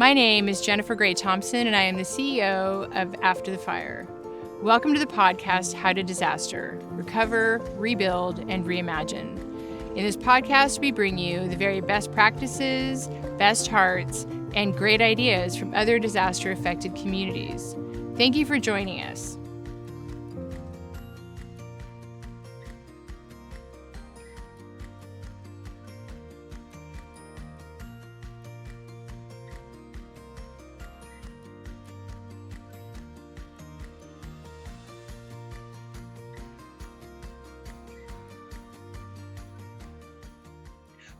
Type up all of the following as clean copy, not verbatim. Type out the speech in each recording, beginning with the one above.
My name is Jennifer Gray Thompson, and I am the CEO of After the Fire. Welcome to the podcast, How to Disaster: Recover, Rebuild, and Reimagine. In this podcast, we bring you the very best practices, best hearts, and great ideas from other disaster-affected communities. Thank you for joining us.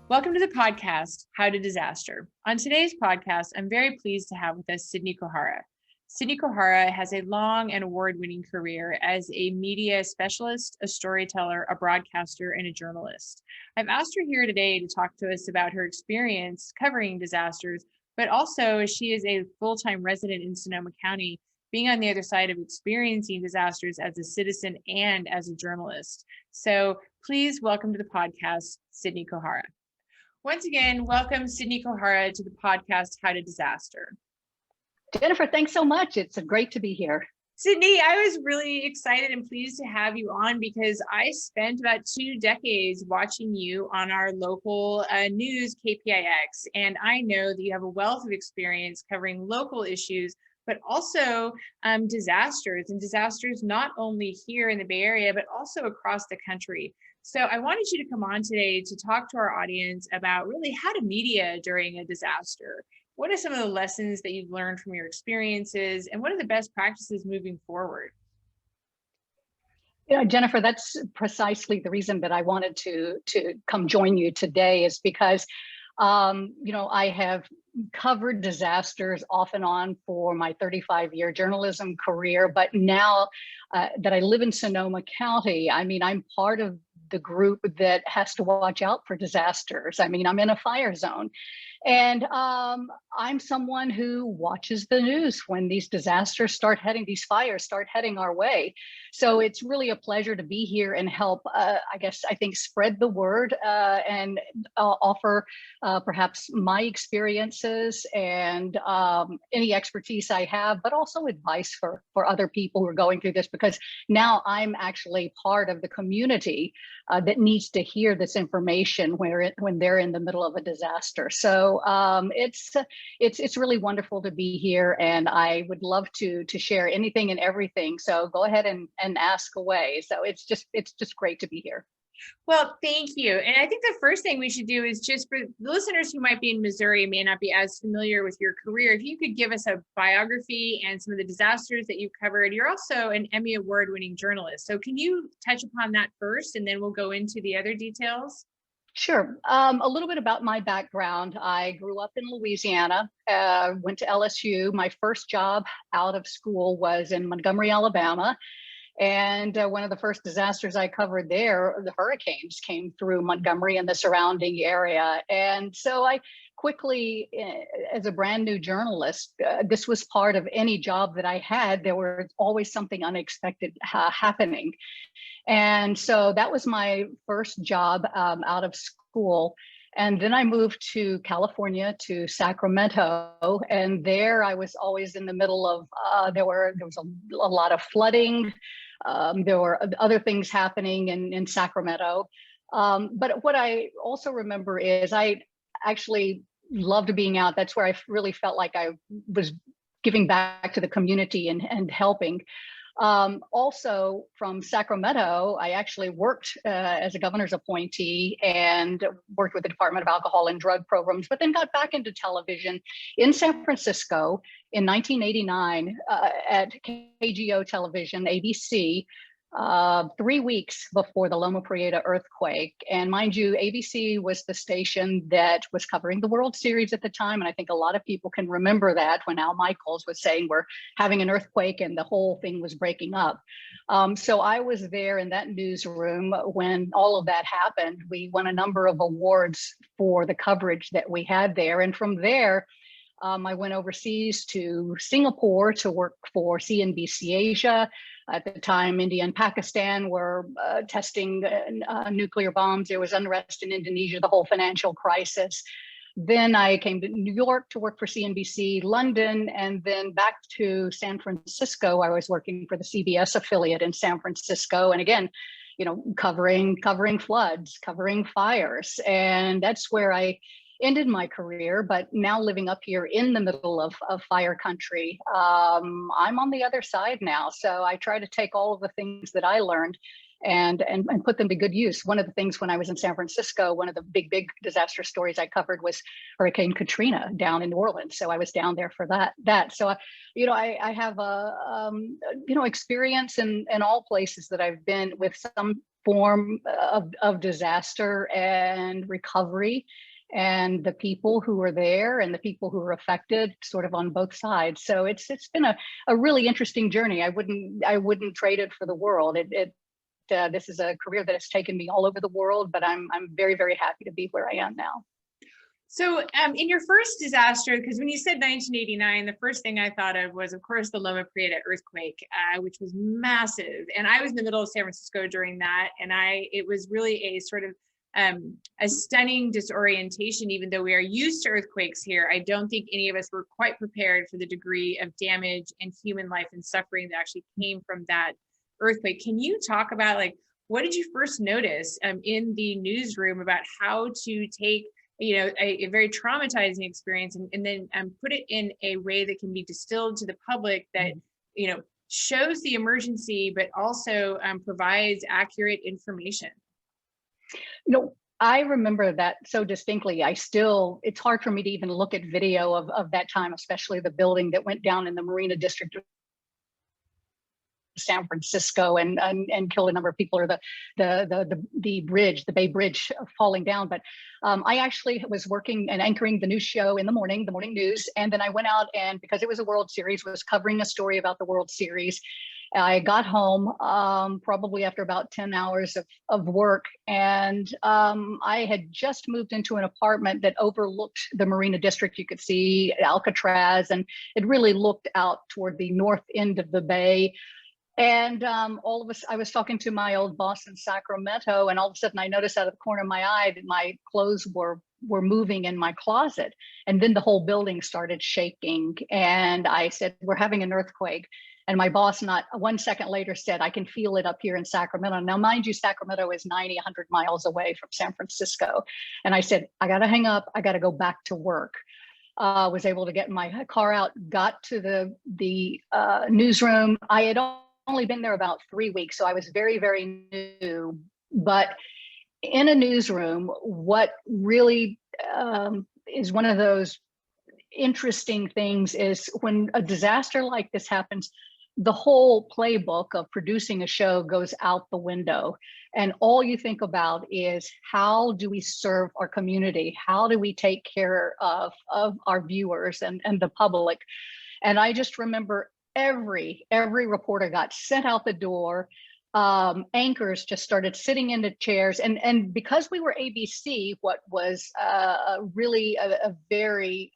Welcome to the podcast, How to Disaster. On today's podcast, I'm very pleased to have with us Sydnie Kohara. Sydnie Kohara has a long and award-winning career as a media specialist, a storyteller, a broadcaster, and a journalist. I've asked her here today to talk to us about her experience covering disasters, but also she is a full-time resident in Sonoma County, being on the other side of experiencing disasters as a citizen and as a journalist. So please welcome to the podcast, Sydnie Kohara. Once again, welcome Sydnie Kohara to the podcast, How to Disaster. Jennifer, thanks so much. It's great to be here. Sydnie, I was really excited and pleased to have you on because I spent about 2 decades watching you on our local news, KPIX, and I know that you have a wealth of experience covering local issues, but also disasters, and disasters not only here in the Bay Area, but also across the country. So I wanted you to come on today to talk to our audience about really how to media during a disaster. What are some of the lessons that you've learned from your experiences, and what are the best practices moving forward? You know, Jennifer, that's precisely the reason that I wanted to come join you today, is because I have covered disasters off and on for my 35-year journalism career, but now that I live in Sonoma County, I'm part of the group that has to watch out for disasters. I'm in a fire zone. And I'm someone who watches the news when these disasters these fires start heading our way. So it's really a pleasure to be here and help, spread the word and offer perhaps my experiences and any expertise I have, but also advice for other people who are going through this, because now I'm actually part of the community that needs to hear this information when they're in the middle of a disaster. So it's really wonderful to be here, and I would love to share anything and everything. So go ahead and ask away. So it's just great to be here. Well, thank you. And I think the first thing we should do is, just for the listeners who might be in Missouri, may not be as familiar with your career, if you could give us a biography and some of the disasters that you've covered. You're also an Emmy Award-winning journalist. So can you touch upon that first, and then we'll go into the other details? Sure. A little bit about my background. I grew up in Louisiana, went to LSU. My first job out of school was in Montgomery, Alabama. And one of the first disasters I covered there, the hurricanes came through Montgomery and the surrounding area. And so I quickly, as a brand new journalist, this was part of any job that I had. There was always something unexpected happening. And so that was my first job out of school. And then I moved to California, to Sacramento, and there I was always in the middle of, there was a lot of flooding. There were other things happening in Sacramento. But what I also remember is I actually loved being out. That's where I really felt like I was giving back to the community and helping. Also from Sacramento, I actually worked as a governor's appointee and worked with the Department of Alcohol and Drug Programs, but then got back into television in San Francisco in 1989 at KGO Television, ABC, 3 weeks before the Loma Prieta earthquake. And mind you, ABC was the station that was covering the World Series at the time. And I think a lot of people can remember that, when Al Michaels was saying we're having an earthquake and the whole thing was breaking up. So I was there in that newsroom when all of that happened. We won a number of awards for the coverage that we had there. And from there, I went overseas to Singapore to work for CNBC Asia. At the time, India and Pakistan were testing nuclear bombs. There was unrest in Indonesia, the whole financial crisis. Then I came to New York to work for CNBC London, and then back to San Francisco. I was working for the CBS affiliate in San Francisco, and again, covering floods, covering fires, and that's where I ended my career. But now living up here in the middle of fire country, I'm on the other side now. So I try to take all of the things that I learned and put them to good use. One of the things when I was in San Francisco, one of the big disaster stories I covered was Hurricane Katrina down in New Orleans. So I was down there for that. So, I have a, experience in all places that I've been with some form of disaster and recovery, and the people who are there and the people who are affected, sort of on both sides. So it's been a really interesting journey. I wouldn't trade it for the world. This is a career that has taken me all over the world, but I'm very, very happy to be where I am now. So in your first disaster, because when you said 1989, the first thing I thought of was, of course, the Loma Prieta earthquake, which was massive. And I was in the middle of San Francisco during that. And it was really a sort of a stunning disorientation. Even though we are used to earthquakes here, I don't think any of us were quite prepared for the degree of damage and human life and suffering that actually came from that earthquake. Can you talk about, what did you first notice in the newsroom about how to take a very traumatizing experience and then put it in a way that can be distilled to the public that shows the emergency but also provides accurate information? I remember that so distinctly. It's hard for me to even look at video of that time, especially the building that went down in the Marina District of San Francisco and killed a number of people, or the bridge, the Bay Bridge falling down. But I actually was working and anchoring the news show in the morning news. And then I went out, and because it was a World Series, was covering a story about the World Series. I got home probably after about 10 hours of work, and I had just moved into an apartment that overlooked the Marina District. You could see Alcatraz, and it really looked out toward the north end of the bay. And I was talking to my old boss in Sacramento, and all of a sudden I noticed out of the corner of my eye that my clothes were moving in my closet. And then the whole building started shaking. And I said, "We're having an earthquake." And my boss, not 1 second later, said, "I can feel it up here in Sacramento." Now, mind you, Sacramento is 100 miles away from San Francisco. And I said, "I got to hang up. I got to go back to work." Was able to get my car out, got to the newsroom. I had only been there about 3 weeks, so I was very, very new. But in a newsroom, what really is one of those interesting things is when a disaster like this happens, the whole playbook of producing a show goes out the window. And all you think about is, how do we serve our community? How do we take care of our viewers and the public? And I just remember every reporter got sent out the door. Anchors just started sitting in the chairs, and because we were ABC, what was really a very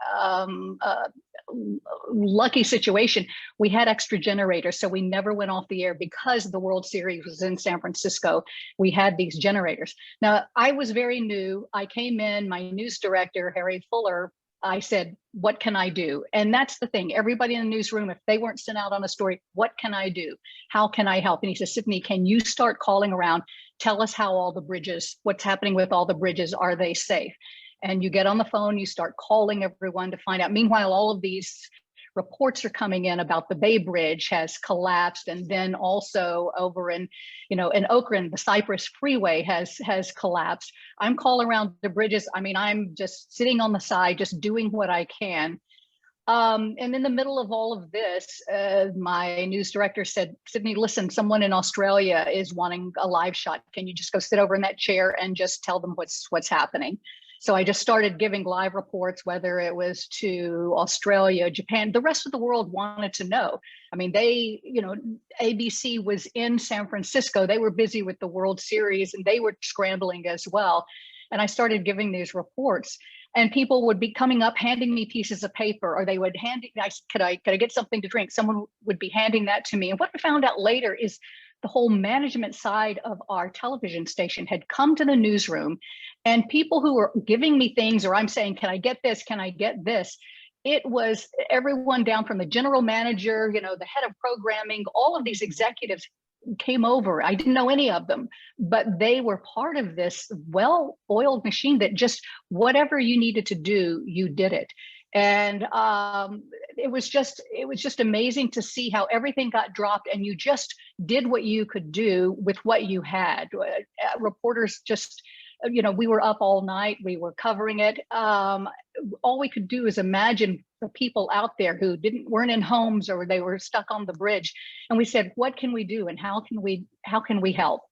lucky situation, we had extra generators, so we never went off the air because the World Series was in San Francisco. We had these generators. Now, I was very new. I came in, my news director, Harry Fuller, I said, "What can I do?" And that's the thing. Everybody in the newsroom, if they weren't sent out on a story, what can I do? How can I help? And he says, "Sydnie, can you start calling around? Tell us how all the bridges, what's happening with all the bridges. Are they safe?" And you get on the phone, you start calling everyone to find out. Meanwhile, all of these reports are coming in about the Bay Bridge has collapsed, and then also over in Oakland, the Cypress Freeway has collapsed. I'm calling around the bridges. I mean, I'm just sitting on the side, just doing what I can. And in the middle of all of this, my news director said, "Sydnie, listen, someone in Australia is wanting a live shot. Can you just go sit over in that chair and just tell them what's happening?" So I just started giving live reports, whether it was to Australia, Japan. The rest of the world wanted to know. I mean, ABC was in San Francisco. They were busy with the World Series, and they were scrambling as well. And I started giving these reports, and people would be coming up, handing me pieces of paper, or they would I said, could I get something to drink? Someone would be handing that to me. And what I found out later is the whole management side of our television station had come to the newsroom, and people who were giving me things, or I'm saying, can I get this? Can I get this? It was everyone down from the general manager, the head of programming, all of these executives came over. I didn't know any of them, but they were part of this well-oiled machine that just whatever you needed to do, you did it. And it was just amazing to see how everything got dropped and you just did what you could do with what you had. Reporters just, we were up all night, we were covering it. All we could do is imagine the people out there who weren't in homes, or they were stuck on the bridge. And we said, what can we do and how can we help?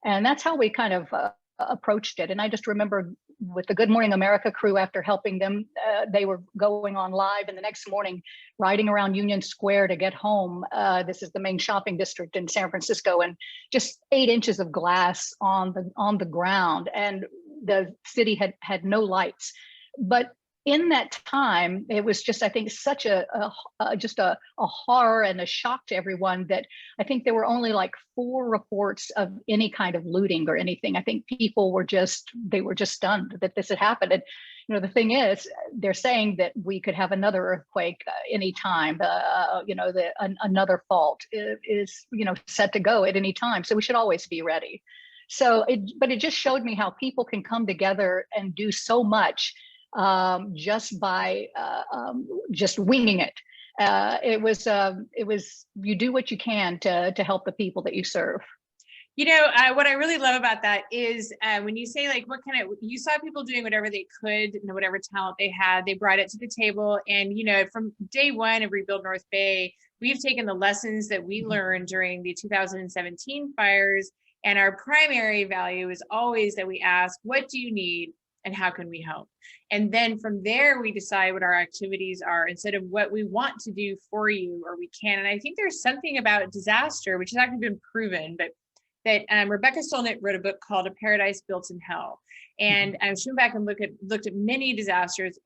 And that's how we kind of approached it. And I just remember with the Good Morning America crew, after helping them, they were going on live, and the next morning riding around Union Square to get home. This is the main shopping district in San Francisco, and just 8 inches of glass on the ground, and the city had no lights. But in that time, it was just, I think, such a horror and a shock to everyone that I think there were only like 4 reports of any kind of looting or anything. I think people were just stunned that this had happened. And the thing is, they're saying that we could have another earthquake anytime. Another fault is set to go at any time. So we should always be ready. But it just showed me how people can come together and do so much just by just winging it. It was you do what you can to help the people that you serve. What I really love about that is when you say like, you saw people doing whatever they could and whatever talent they had, they brought it to the table. And, from day one of Rebuild North Bay, we've taken the lessons that we learned during the 2017 fires. And our primary value is always that we ask, what do you need? And how can we help? And then from there, we decide what our activities are instead of what we want to do for you or we can. And I think there's something about disaster, which has actually been proven, but that Rebecca Solnit wrote a book called A Paradise Built in Hell. And she went back and looked at many disasters,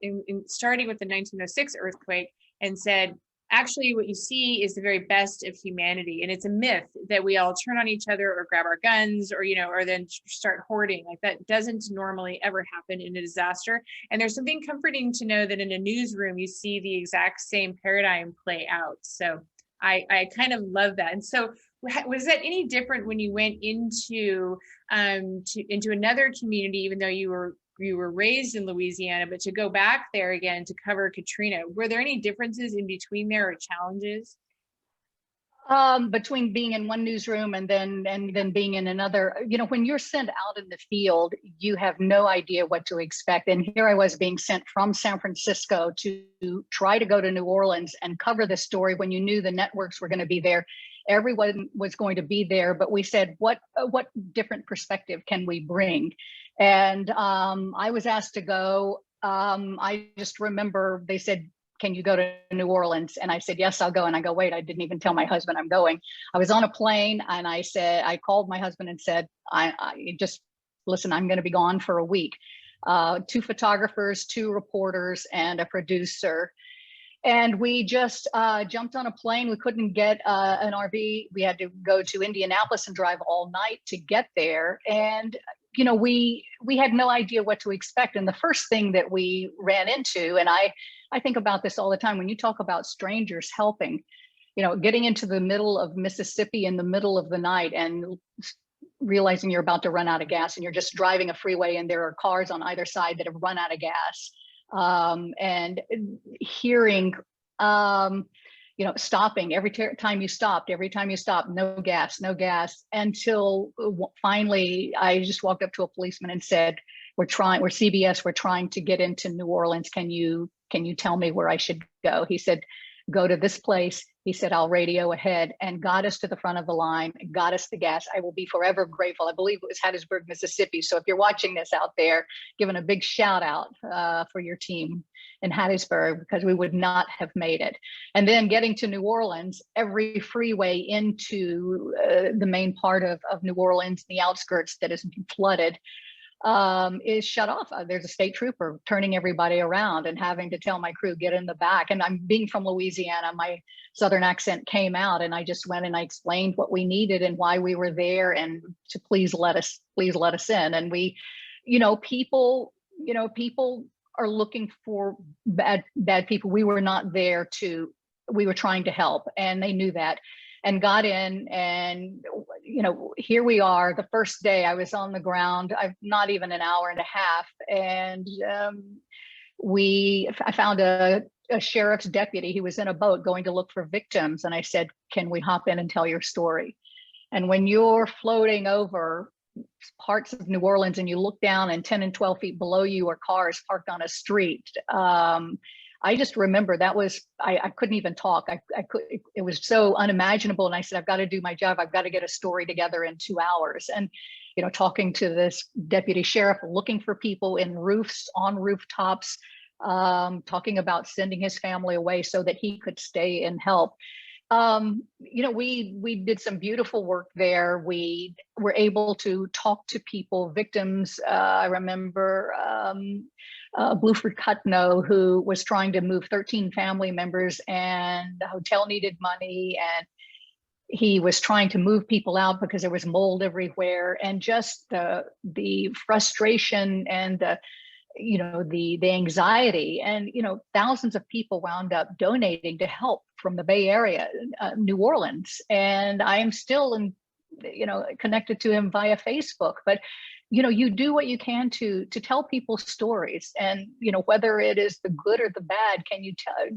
starting with the 1906 earthquake, and said, actually, what you see is the very best of humanity. And it's a myth that we all turn on each other or grab our guns or, or then start hoarding. Like that doesn't normally ever happen in a disaster. And there's something comforting to know that in a newsroom, you see the exact same paradigm play out. So I kind of love that. And so was that any different when you went into another community, even though you were raised in Louisiana, but to go back there again to cover Katrina, were there any differences in between there or challenges? Between being in one newsroom and then being in another, when you're sent out in the field, you have no idea what to expect. And here I was being sent from San Francisco to try to go to New Orleans and cover the story when you knew the networks were going to be there. Everyone was going to be there, but we said, what different perspective can we bring? And I was asked to go. I just remember they said, can you go to New Orleans? And I said, yes, I'll go. And I go, wait, I didn't even tell my husband I'm going. I was on a plane and I called my husband and said, listen, I'm going to be gone for a week. 2 photographers, 2 reporters, and a producer. And we just jumped on a plane. We couldn't get an RV. We had to go to Indianapolis and drive all night to get there. And we had no idea what to expect. And the first thing that we ran into, and I think about this all the time, when you talk about strangers helping, getting into the middle of Mississippi in the middle of the night and realizing you're about to run out of gas and you're just driving a freeway and there are cars on either side that have run out of gas. And hearing, stopping every time you stopped, no gas, until finally I just walked up to a policeman and said, we're CBS, we're trying to get into New Orleans. Can you tell me where I should go? He said, go to this place. He said, I'll radio ahead, and got us to the front of the line, got us the gas. I will be forever grateful. I believe it was Hattiesburg, Mississippi. So if you're watching this out there, giving a big shout out for your team in Hattiesburg, because we would not have made it. And then getting to New Orleans, every freeway into the main part of New Orleans, the outskirts that is flooded. is shut off. There's a state trooper turning everybody around and having to tell my crew, get in the back. And I'm being from Louisiana, my Southern accent came out, and I just went and I explained what we needed and why we were there, and to please let us in. And we, people are looking for bad people. We were not there we were trying to help, and they knew that, and got in. And here we are. The first day I was on the ground, I've not even an hour and a half, and I found a sheriff's deputy. He was in a boat going to look for victims, and I said, can we hop in and tell your story? And when you're floating over parts of New Orleans and you look down, and 10 and 12 feet below you are cars parked on a street, I just remember that was, I couldn't even talk. It was so unimaginable. And I said, I've got to do my job. I've got to get a story together in 2 hours. And, talking to this deputy sheriff, looking for people in on rooftops, talking about sending his family away so that he could stay and help. We did some beautiful work there. We were able to talk to people, victims. I remember Bluford Cutno, who was trying to move 13 family members, and the hotel needed money, and he was trying to move people out because there was mold everywhere, and just the frustration and the anxiety, and thousands of people wound up donating to help from the Bay Area, New Orleans, and I am still connected to him via Facebook. But you do what you can to tell people stories, and whether it is the good or the bad, can you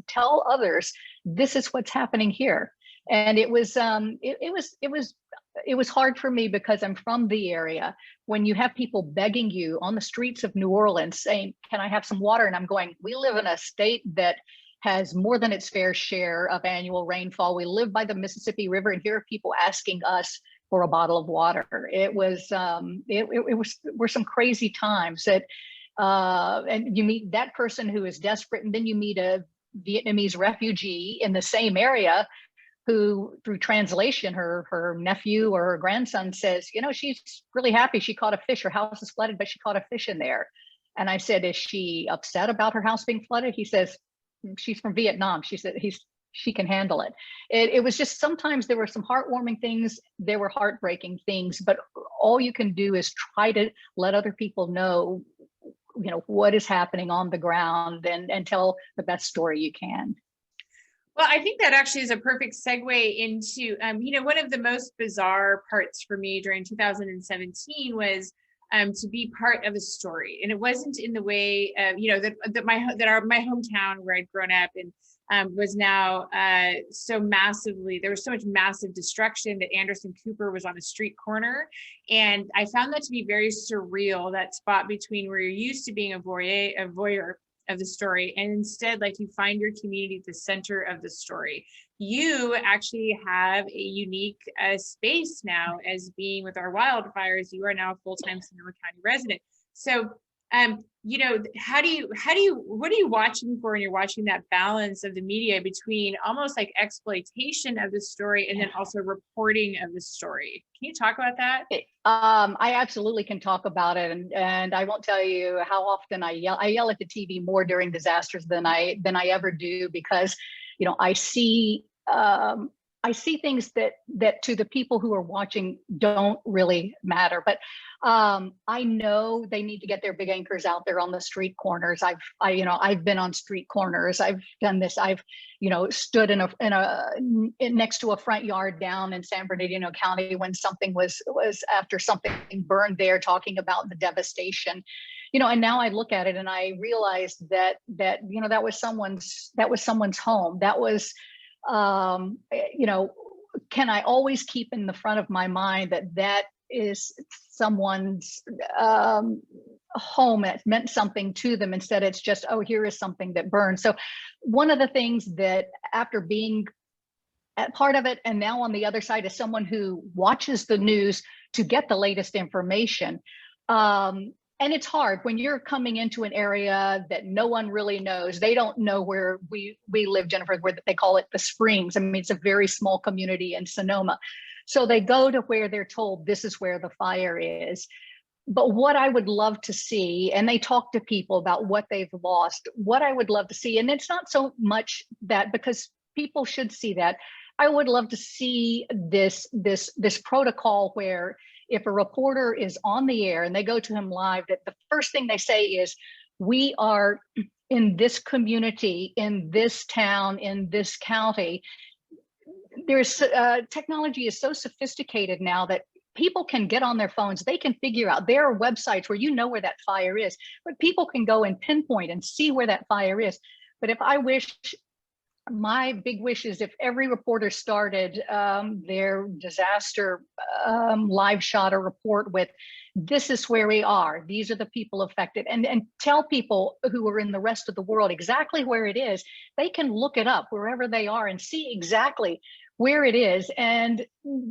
tell others this is what's happening here? And it was hard for me because I'm from the area. When you have people begging you on the streets of New Orleans saying, can I have some water? And I'm going, we live in a state that has more than its fair share of annual rainfall. We live by the Mississippi River, and here are people asking us for a bottle of water. It were some crazy times that, and you meet that person who is desperate, and then you meet a Vietnamese refugee in the same area who, through translation, her nephew or her grandson says, she's really happy she caught a fish. Her house is flooded, but she caught a fish in there. And I said, is she upset about her house being flooded? He says, she's from Vietnam. She said she can handle it. It was just, sometimes there were some heartwarming things, there were heartbreaking things, but all you can do is try to let other people know, what is happening on the ground, and tell the best story you can. Well, I think that actually is a perfect segue into, one of the most bizarre parts for me during 2017 was to be part of a story. And it wasn't in the way of, my hometown where I'd grown up and was now so massively, there was so much massive destruction that Anderson Cooper was on a street corner. And I found that to be very surreal, that spot between where you're used to being a voyeur of the story, and instead, like, you find your community at the center of the story. You actually have a unique space now as being with our wildfires. You are now a full-time Sonoma County resident. So, what are you watching for when you're watching that balance of the media between almost like exploitation of the story and then also reporting of the story? Can you talk about that? I absolutely can talk about it, and I won't tell you how often I yell at the TV more during disasters than I ever do, because I see things that to the people who are watching don't really matter. But I know they need to get their big anchors out there on the street corners. I've been on street corners. I've done this. I've stood in next to a front yard down in San Bernardino County when something was after something burned there, talking about the devastation. And now I look at it and I realize that was someone's home. That was, can I always keep in the front of my mind that is someone's home, that meant something to them, instead it's just, oh, here is something that burned. So one of the things that, after being at part of it and now on the other side, is someone who watches the news to get the latest information. And it's hard when you're coming into an area that no one really knows. They don't know where we live, Jennifer, where they call it the Springs. I mean, it's a very small community in Sonoma. So they go to where they're told this is where the fire is. But what I would love to see, and they talk to people about what they've lost, what I would love to see, and it's not so much that, because people should see that. I would love to see this protocol where if a reporter is on the air and they go to him live, that the first thing they say is, we are in this community, in this town, in this county. There's technology is so sophisticated now that people can get on their phones, they can figure out, there are websites where you know where that fire is, but people can go and pinpoint and see where that fire is. But if I wish, my big wish is if every reporter started their disaster live shot or report with, this is where we are, these are the people affected, and tell people who are in the rest of the world exactly where it is. They can look it up wherever they are and see exactly where it is, and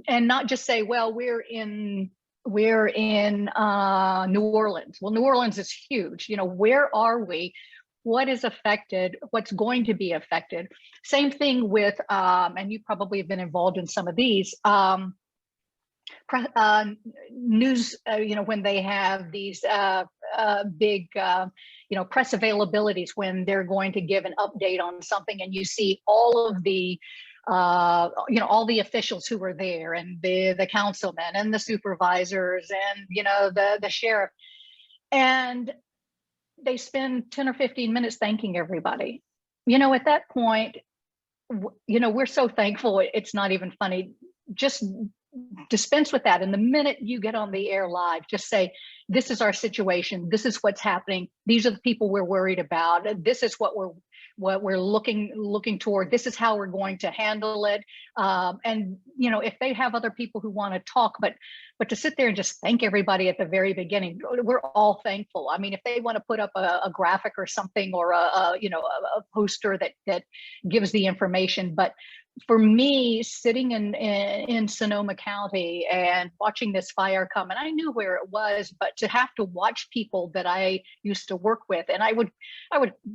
not just say, well, we're in New Orleans. Well, New Orleans is huge. You know, where are we? What is affected? What's going to be affected? Same thing with, and you probably have been involved in some of these news. You know, when they have these big, you know, press availabilities, when they're going to give an update on something, and you see all of the you know, all the officials who were there, and the councilmen and the supervisors, and you know, the sheriff, and they spend 10 or 15 minutes thanking everybody. You know, at that point, you know, we're so thankful, it's not even funny. Just dispense with that. And the minute you get on the air live, just say, this is our situation, this is what's happening, these are the people we're worried about, this is what we're looking toward, this is how we're going to handle it. And you know, if they have other people who want to talk, but to sit there and just thank everybody at the very beginning, we're all thankful. I mean, if they want to put up a graphic or something, or a you know, a poster that gives the information. But for me, sitting in Sonoma County and watching this fire come, and I knew where it was, but to have to watch people that I used to work with, and I would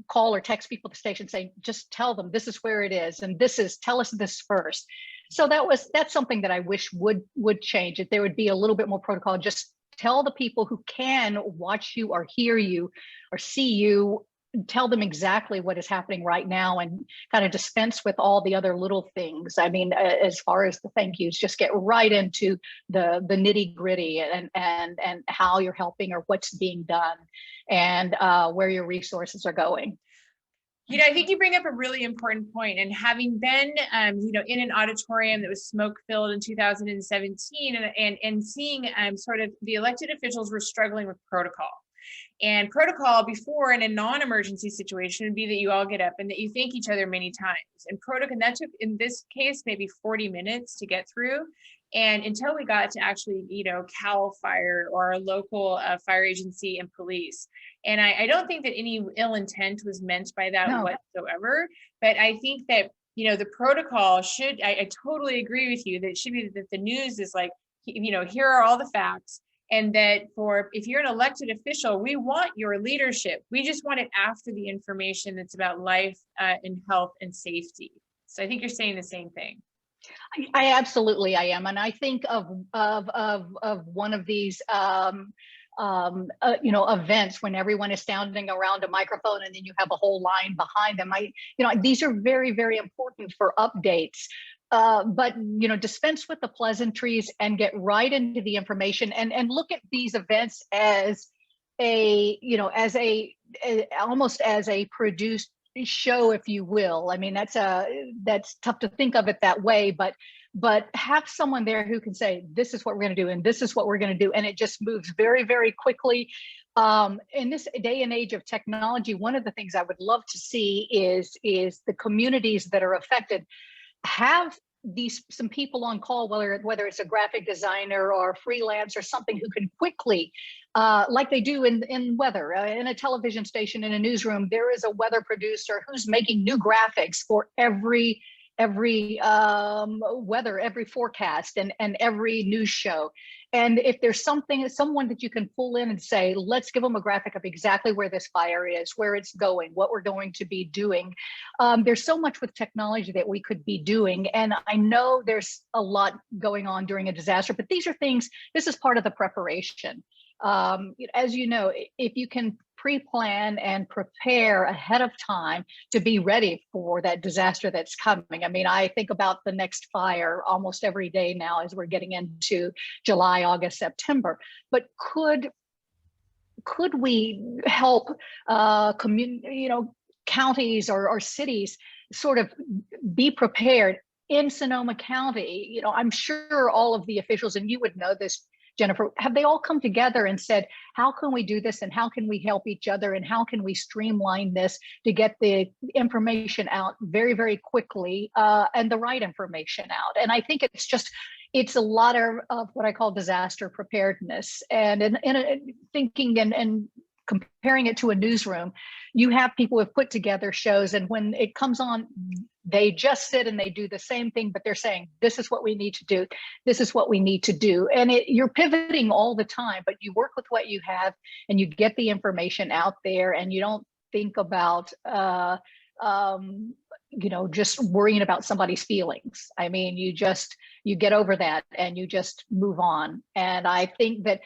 call or text people at the station saying, just tell them this is where it is, and tell us this first. So that's something that I wish would change. If there would be a little bit more protocol, just tell the people who can watch you or hear you or see you, tell them exactly what is happening right now, and kind of dispense with all the other little things. I mean, as far as the thank yous, just get right into the nitty gritty, and how you're helping, or what's being done, and where your resources are going. You know, I think you bring up a really important point, and having been, you know, in an auditorium that was smoke filled in 2017, and seeing sort of the elected officials were struggling with protocol. And protocol before, in a non-emergency situation, would be that you all get up and that you thank each other many times. And protocol, and that took, in this case, maybe 40 minutes to get through. And until we got to actually, you know, Cal Fire or a local fire agency and police. And I don't think that any ill intent was meant by that whatsoever. But I think that, you know, the protocol should, I totally agree with you, that it should be that the news is like, you know, here are all the facts. And that if you're an elected official, we want your leadership. We just want it after the information that's about life and health and safety. So I think you're saying the same thing. I absolutely, I am. And I think of one of these, you know, events when everyone is standing around a microphone, and then you have a whole line behind them. You know, these are very, very important for updates. But you know, dispense with the pleasantries and get right into the information, and look at these events as almost as a produced show, if you will. I mean, that's tough to think of it that way, but have someone there who can say, this is what we're going to do, and this is what we're going to do, and it just moves very, very quickly. In this day and age of technology, one of the things I would love to see is the communities that are affected have some people on call, whether it's a graphic designer or freelance or something, who can quickly, like they do in weather, in a television station, in a newsroom, there is a weather producer who's making new graphics for every weather, every forecast, and every news show. And if there's someone that you can pull in and say, let's give them a graphic of exactly where this fire is, where it's going, what we're going to be doing. There's so much with technology that we could be doing. And I know there's a lot going on during a disaster, but these are things, this is part of the preparation. As you know, if you can pre-plan and prepare ahead of time to be ready for that disaster that's coming. I mean, I think about the next fire almost every day now as we're getting into July, August, September. But could we help counties or cities sort of be prepared in Sonoma County? I'm sure all of the officials, and you would know this, Jennifer, have they all come together and said, how can we do this and how can we help each other and how can we streamline this to get the information out very, very quickly and the right information out? And I think it's a lot of what I call disaster preparedness. And in thinking and comparing it to a newsroom, you have people who have put together shows, and when it comes on, they just sit and they do the same thing, but they're saying, this is what we need to do. This is what we need to do. And you're pivoting all the time, but you work with what you have and you get the information out there, and you don't think about, just worrying about somebody's feelings. I mean, you get over that and you just move on. And I think that,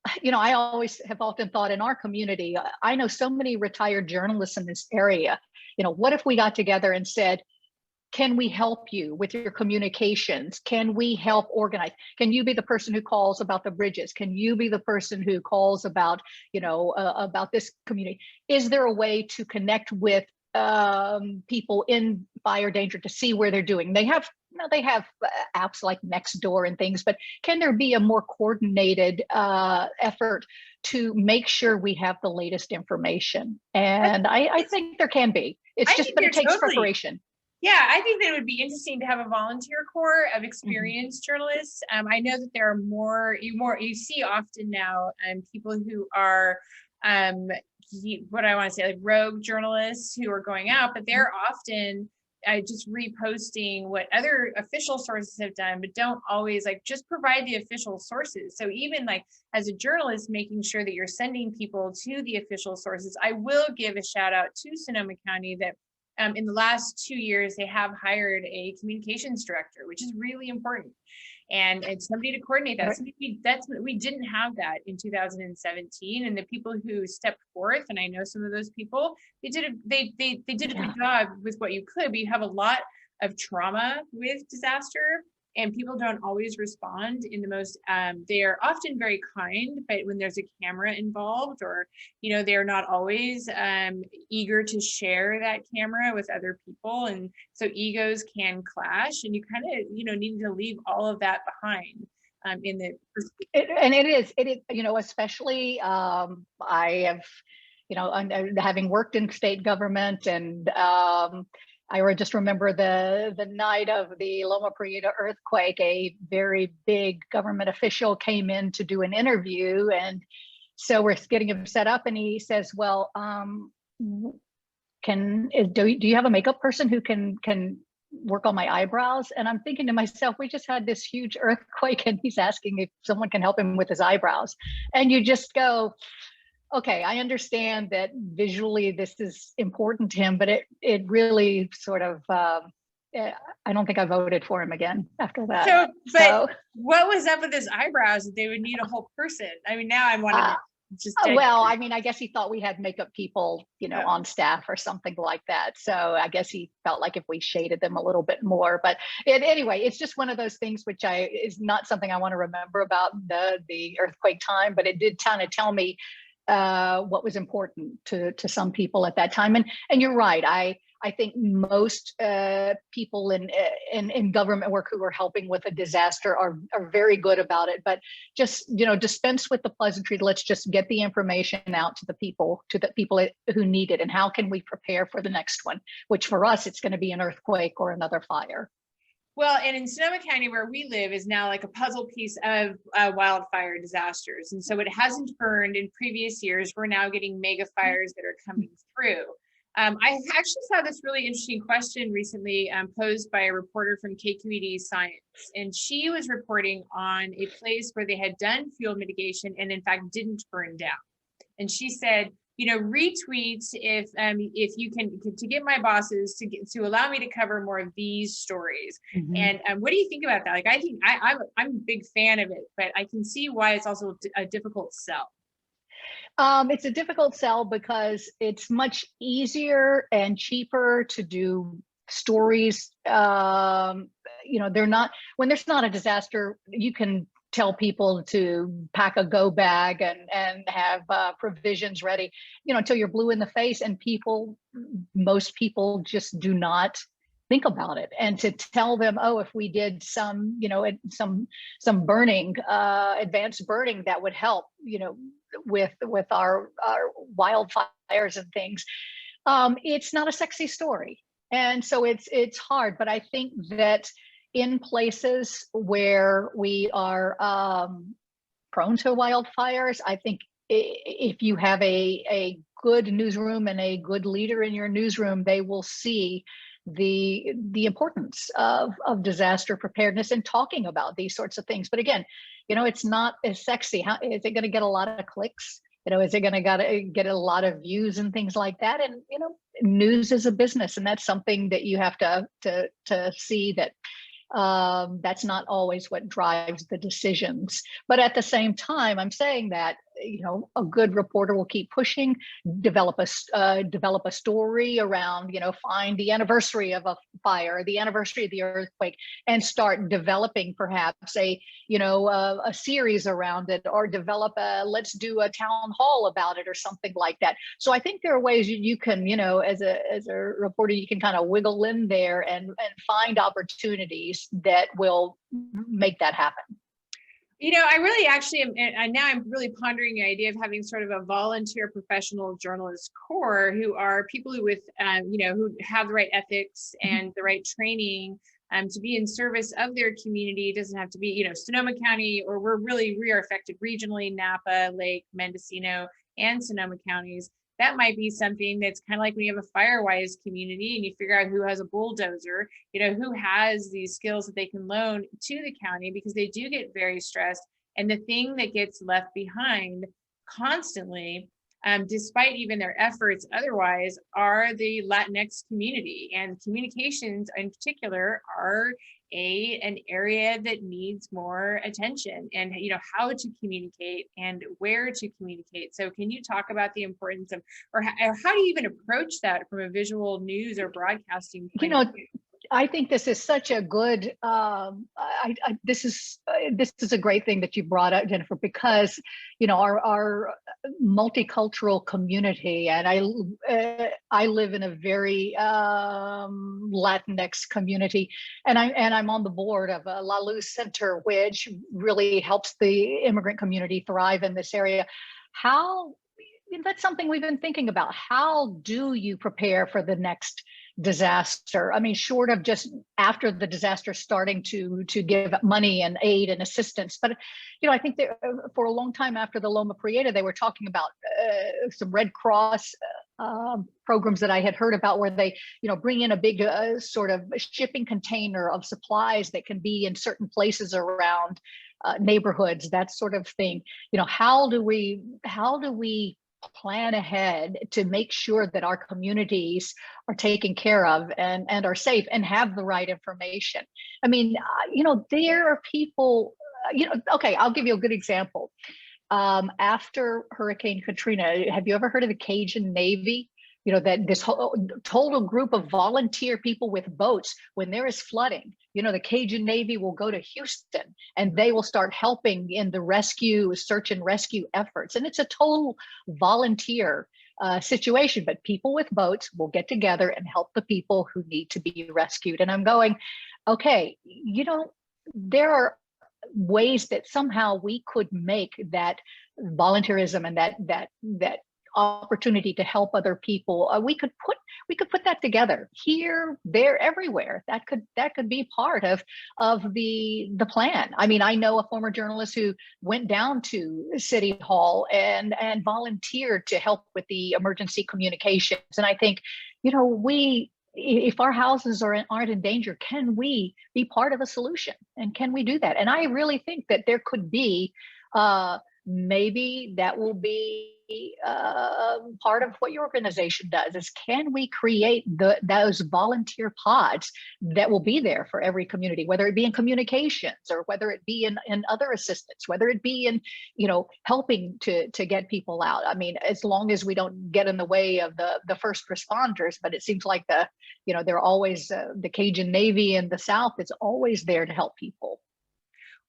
I always have often thought in our community, I know so many retired journalists in this area. What if we got together and said, can we help you with your communications? Can we help organize? Can you be the person who calls about the bridges? Can you be the person who calls about, about this community? Is there a way to connect with people in fire danger to see where they're doing? They have apps like Nextdoor and things, but can there be a more coordinated effort to make sure we have the latest information? And I think there can be. But it takes preparation. Yeah, I think that it would be interesting to have a volunteer corps of experienced journalists. I know that there are more you see often now people who are what I want to say, like rogue journalists who are going out, but they're often just reposting what other official sources have done, but don't always just provide the official sources. So even as a journalist, making sure that you're sending people to the official sources. I will give a shout out to Sonoma County that in the last 2 years, they have hired a communications director, which is really important. And somebody to coordinate that. We didn't have that in 2017. And the people who stepped forth, and I know some of those people, they did a good job with what you could, but you have a lot of trauma with disaster, and people don't always respond in the most, they are often very kind, but when there's a camera involved, or, they're not always eager to share that camera with other people. And so egos can clash, and you kind of, need to leave all of that behind. It is, especially I have, having worked in state government, and I just remember the night of the Loma Prieta earthquake, a very big government official came in to do an interview. And so we're getting him set up, and he says, well, do you have a makeup person who can work on my eyebrows? And I'm thinking to myself, we just had this huge earthquake, and he's asking if someone can help him with his eyebrows. And you just go, okay, I understand that visually this is important to him, but it really sort of, I don't think I voted for him again after that. So what was up with his eyebrows that they would need a whole person? I mean, now I want to just. I mean, I guess he thought we had makeup people, on staff or something like that. So I guess he felt like if we shaded them a little bit more. But anyway, it's just one of those things which is not something I want to remember about the earthquake time, but it did kind of tell me what was important to some people at that time. And you're right. I think most people in government work who are helping with a disaster are very good about it. But just dispense with the pleasantry. Let's just get the information out to the people who need it. And how can we prepare for the next one? Which for us, it's going to be an earthquake or another fire. Well, and in Sonoma County, where we live, is now like a puzzle piece of wildfire disasters. And so it hasn't burned in previous years. We're now getting mega fires that are coming through. I actually saw this really interesting question recently posed by a reporter from KQED Science. And she was reporting on a place where they had done fuel mitigation and in fact didn't burn down. And she said, retweets if you can, to get my bosses to allow me to cover more of these stories. Mhm. And what do you think about that? Like, I think I'm a big fan of it, but I can see why it's also a difficult sell. It's a difficult sell because it's much easier and cheaper to do stories. They're not, when there's not a disaster, you can tell people to pack a go bag and have provisions ready, until you're blue in the face, and most people just do not think about it. And to tell them, oh, if we did some burning, advanced burning, that would help, with our wildfires and things. It's not a sexy story, and so it's hard. But I think that in places where we are prone to wildfires, I think if you have a good newsroom and a good leader in your newsroom, they will see the importance of disaster preparedness and talking about these sorts of things. But again, it's not as sexy. How is it going to get a lot of clicks? Is it going to get a lot of views and things like that? And news is a business, and that's something that you have to see that that's not always what drives the decisions. But at the same time, I'm saying that a good reporter will keep pushing, develop a story around, find the anniversary of a fire, the anniversary of the earthquake, and start developing perhaps a series around it, or develop let's do a town hall about it or something like that. So I think there are ways you can, as a reporter, you can kind of wiggle in there and find opportunities that will make that happen. I really actually am, and now I'm really pondering the idea of having sort of a volunteer professional journalist corps, who are people who who have the right ethics and the right training to be in service of their community. It doesn't have to be, Sonoma County, or we are affected regionally, Napa, Lake, Mendocino, and Sonoma counties. That might be something that's kind of like when you have a Firewise community and you figure out who has a bulldozer, who has these skills that they can loan to the county, because they do get very stressed. And the thing that gets left behind constantly, despite even their efforts otherwise, are the Latinx community. And communications in particular are an area that needs more attention, and how to communicate and where to communicate. So can you talk about the importance of, or how do you even approach that from a visual news or broadcasting point of view? I think this is such a good. This is a great thing that you brought up, Jennifer, because our multicultural community, and I live in a very Latinx community, and I'm on the board of a La Luz Center, which really helps the immigrant community thrive in this area. That's something we've been thinking about. How do you prepare for the next disaster? I mean, short of just after the disaster starting to give money and aid and assistance. But, I think that for a long time after the Loma Prieta, they were talking about some Red Cross programs that I had heard about, where they, bring in a big sort of shipping container of supplies that can be in certain places around neighborhoods, that sort of thing. How do we plan ahead to make sure that our communities are taken care of and are safe and have the right information? I mean, there are people, okay, I'll give you a good example. After Hurricane Katrina, have you ever heard of the Cajun Navy? That this whole total group of volunteer people with boats, when there is flooding, the Cajun Navy will go to Houston and they will start helping in the search and rescue efforts. And it's a total volunteer situation, but people with boats will get together and help the people who need to be rescued. And I'm going, okay, there are ways that somehow we could make that volunteerism and that opportunity to help other people. We could put that together here, there, everywhere. That could be part of the plan. I mean, I know a former journalist who went down to City Hall and volunteered to help with the emergency communications. And I think, if our houses aren't in danger, can we be part of a solution? And can we do that? And I really think that there could be maybe that will be part of what your organization does, is can we create those volunteer pods that will be there for every community, whether it be in communications or whether it be in other assistance, whether it be in, helping to get people out. I mean, as long as we don't get in the way of the first responders, but it seems like they're always the Cajun Navy in the South is always there to help people.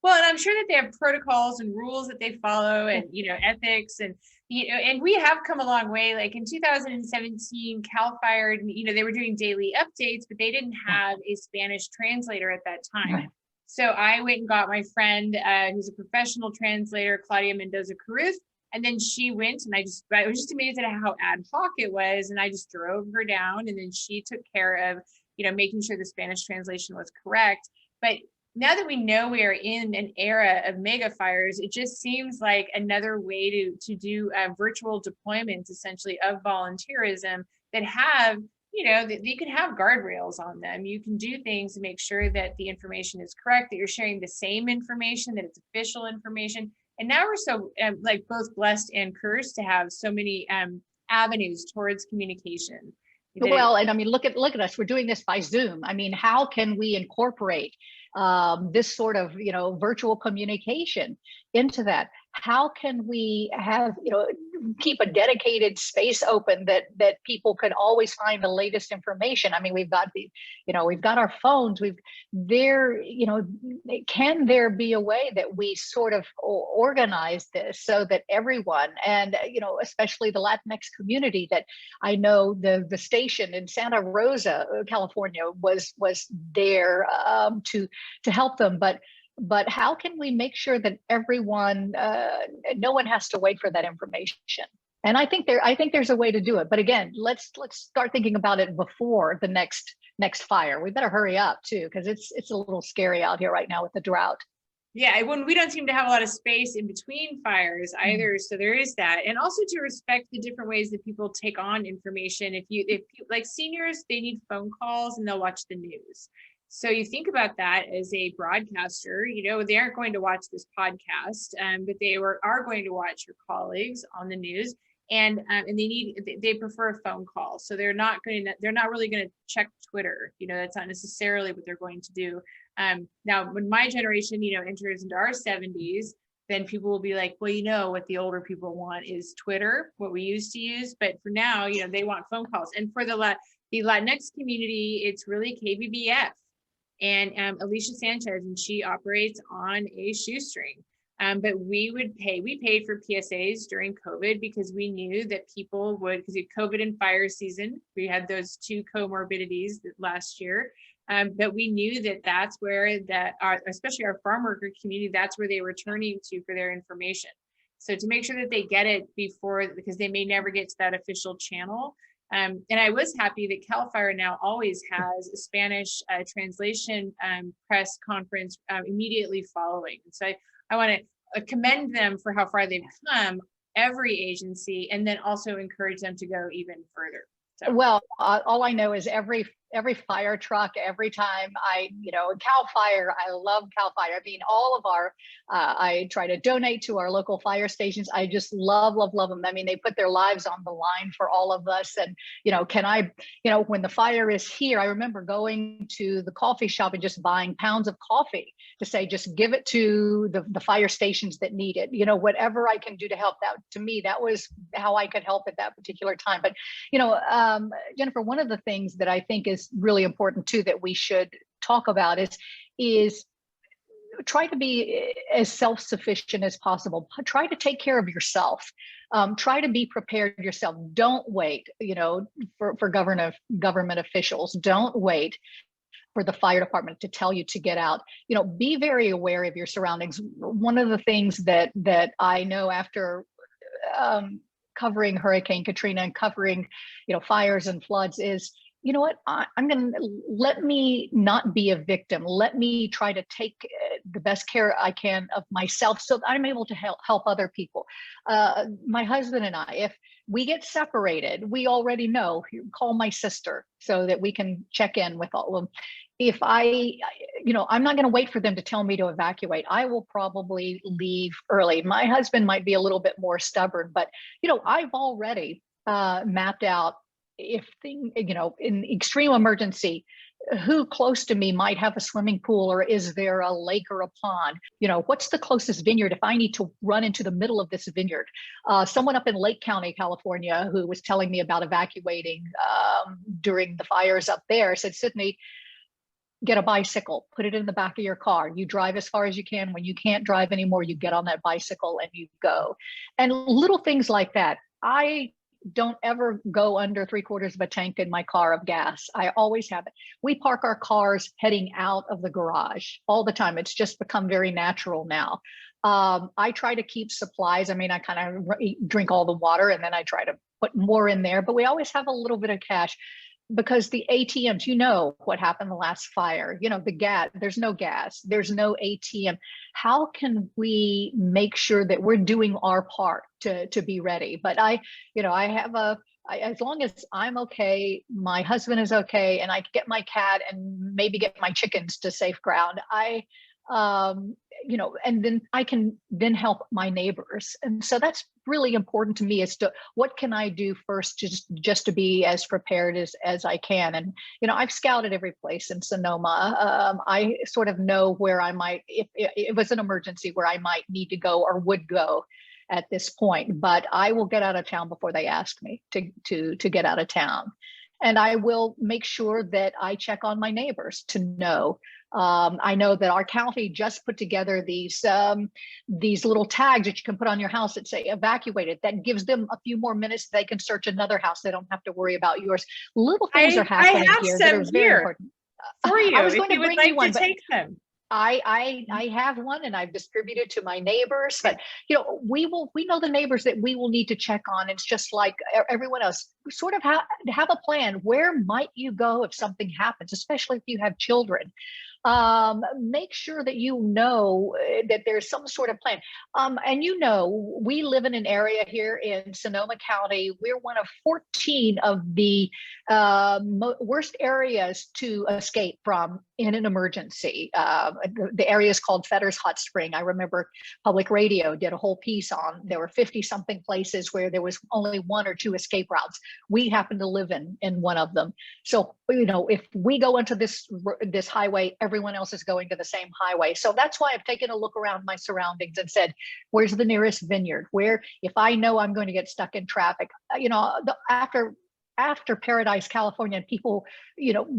Well, and I'm sure that they have protocols and rules that they follow, and ethics, and and we have come a long way. Like in 2017, Cal Fire, they were doing daily updates, but they didn't have a Spanish translator at that time. Right. So I went and got my friend, who's a professional translator, Claudia Mendoza Caruth, and then she went, and I was just amazed at how ad hoc it was, and I just drove her down, and then she took care of, making sure the Spanish translation was correct. But now that we know we are in an era of mega fires, it just seems like another way to do virtual deployments, essentially, of volunteerism that have, that you can have guardrails on them. You can do things to make sure that the information is correct, that you're sharing the same information, that it's official information. And now we're so both blessed and cursed to have so many avenues towards communication. Well, and I mean, look at us. We're doing this by Zoom. I mean, how can we incorporate this sort of virtual communication into that? How can we have keep a dedicated space open that people can always find the latest information? I mean, we've got we've got our phones. Can there be a way that we sort of organize this so that everyone, and especially the Latinx community, that I know the station in Santa Rosa, California, was there to help them, but how can we make sure that everyone, no one has to wait for that information? And I think there's a way to do it. But again, let's start thinking about it before the next fire. We better hurry up too, because it's a little scary out here right now with the drought. Yeah, when we don't seem to have a lot of space in between fires either. So there is that. And also to respect the different ways that people take on information. If like seniors, they need phone calls and they'll watch the news. So you think about that as a broadcaster, they aren't going to watch this podcast, but they are going to watch your colleagues on the news, and they prefer a phone call. So they're not really going to check Twitter. That's not necessarily what they're going to do. Now, when my generation, enters into our 70s, then people will be like, well, what the older people want is Twitter, what we used to use. But for now, they want phone calls. And for the Latinx community, it's really KBBF. And Alicia Sanchez, and she operates on a shoestring. But we paid for PSAs during COVID because we knew that people would, because COVID and fire season, we had those two comorbidities last year. But we knew that that's where especially our farm worker community, that's where they were turning to for their information. So to make sure that they get it before, because they may never get to that official channel. And I was happy that Cal Fire now always has a Spanish translation press conference immediately following. And so I want to commend them for how far they've come, every agency, and then also encourage them to go even further. So. Well, all I know is every fire truck, every time Cal Fire, I love Cal Fire. I mean, all of our, I try to donate to our local fire stations. I just love them. I mean, they put their lives on the line for all of us. And, when the fire is here, I remember going to the coffee shop and just buying pounds of coffee to say, just give it to the fire stations that need it. Whatever I can do to help. That, to me, that was how I could help at that particular time. But, Jennifer, one of the things that I think is really important too that we should talk about is try to be as self-sufficient as possible. Try to take care of yourself. Try to be prepared yourself. Don't wait, for government officials. Don't wait for the fire department to tell you to get out. Be very aware of your surroundings. One of the things that I know after covering Hurricane Katrina and covering, fires and floods is, you know what, I'm going to let me not be a victim. Let me try to take the best care I can of myself so that I'm able to help other people. My husband and I, if we get separated, we already know, call my sister so that we can check in with all of them. If I'm not going to wait for them to tell me to evacuate. I will probably leave early. My husband might be a little bit more stubborn, but, I've already mapped out, if in extreme emergency, who close to me might have a swimming pool, or is there a lake or a pond? What's the closest vineyard if I need to run into the middle of this vineyard? Someone up in Lake County, California, who was telling me about evacuating during the fires up there, said, Sydney, get a bicycle, put it in the back of your car. You drive as far as you can. When you can't drive anymore, you get on that bicycle and you go. And little things like that. I don't ever go under 3/4 of a tank in my car of gas. I always have it. We park our cars heading out of the garage all the time. It's just become very natural now. I try to keep supplies. I mean, I kind of drink all the water and then I try to put more in there, but we always have a little bit of cash. Because the ATMs, what happened the last fire, the gas, there's no gas, there's no ATM. How can we make sure that we're doing our part to be ready? But I have as long as I'm okay, my husband is okay, and I get my cat and maybe get my chickens to safe ground, and then I can then help my neighbors. And so that's really important to me, as to what can I do first just to be as prepared as I can. And, I've scouted every place in Sonoma. I sort of know where I might, if it was an emergency, where I might need to go or would go at this point, but I will get out of town before they ask me to get out of town. And I will make sure that I check on my neighbors to know. I know that our county just put together these little tags that you can put on your house that say evacuated. That gives them a few more minutes. They can search another house. They don't have to worry about yours. Little things are happening here that are very important. For you, I was if going to you would bring like you one, to take them. I have one and I've distributed to my neighbors, but we know the neighbors that we will need to check on. It's just like everyone else. Sort of have a plan. Where might you go if something happens, especially if you have children? Make sure that that there's some sort of plan. And we live in an area here in Sonoma County. We're one of 14 of the worst areas to escape from in an emergency. The area is called Fetters Hot Spring. I remember public radio did a whole piece on, there were 50 something places where there was only 1 or 2 escape routes. We happen to live in one of them. So, if we go into this highway, everyone else is going to the same highway. So that's why I've taken a look around my surroundings and said, where's the nearest vineyard? Where, if I know I'm going to get stuck in traffic, after Paradise, California, and people,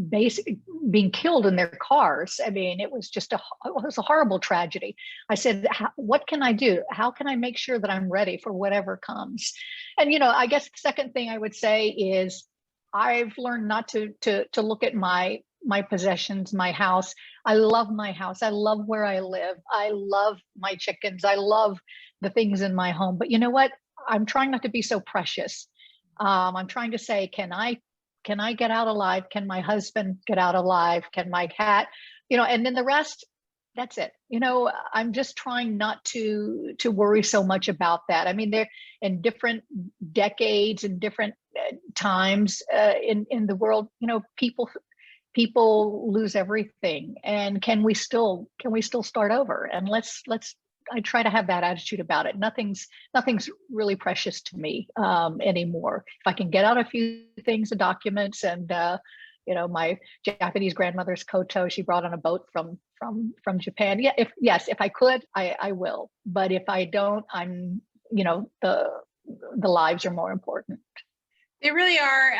basically being killed in their cars. I mean, it was a horrible tragedy. I said, what can I do? How can I make sure that I'm ready for whatever comes? And, I guess the second thing I would say is I've learned not to look at my possessions, my house. I love my house. I love where I live. I love my chickens. I love the things in my home. But you know what? I'm trying not to be so precious. I'm trying to say, can I get out alive? Can my husband get out alive? Can my cat, and then the rest, that's it. I'm just trying not to worry so much about that. I mean, they're in different decades and different times in the world, people lose everything. And can we still start over? And I try to have that attitude about it. Nothing's really precious to me anymore. If I can get out a few things and documents, and my Japanese grandmother's koto she brought on a boat from Japan. Yeah, if I could, I will. But if I don't, I'm the lives are more important. They really are.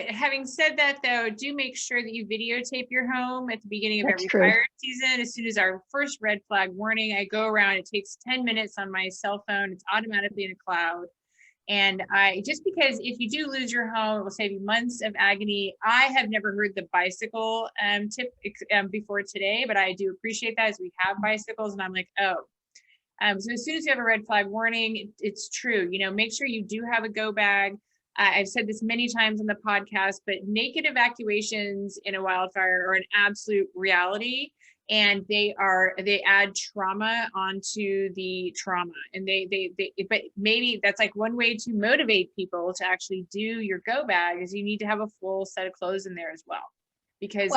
Having said that, though, do make sure that you videotape your home at the beginning of every fire season. As soon as our first red flag warning, I go around. It takes 10 minutes on my cell phone. It's automatically in a cloud. And just because if you do lose your home, it will save you months of agony. I have never heard the bicycle tip before today, but I do appreciate that, as we have bicycles, and I'm like, oh. So as soon as you have a red flag warning, it's true. Make sure you do have a go bag. I've said this many times on the podcast, but naked evacuations in a wildfire are an absolute reality. And they add trauma onto the trauma. And but maybe that's like one way to motivate people to actually do your go bag is you need to have a full set of clothes in there as well. Because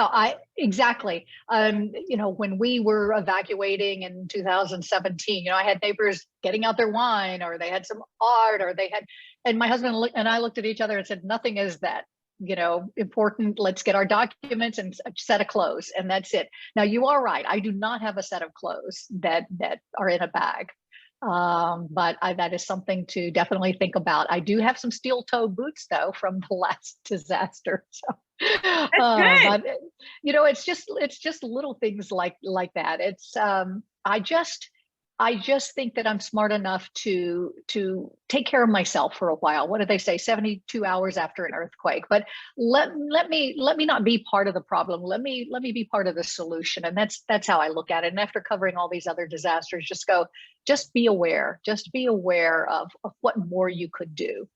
exactly. When we were evacuating in 2017, I had neighbors getting out their wine, or they had some art, and my husband and I looked at each other and said, nothing is that, important. Let's get our documents and a set of clothes, and that's it. Now, you are right. I do not have a set of clothes that are in a bag. But that is something to definitely think about. I do have some steel toe boots though from the last disaster. So, but it's just little things like that. It's I just think that I'm smart enough to take care of myself for a while. What do they say? 72 hours after an earthquake. But let me not be part of the problem. Let me be part of the solution. And that's how I look at it. And after covering all these other disasters, just be aware. Just be aware of what more you could do.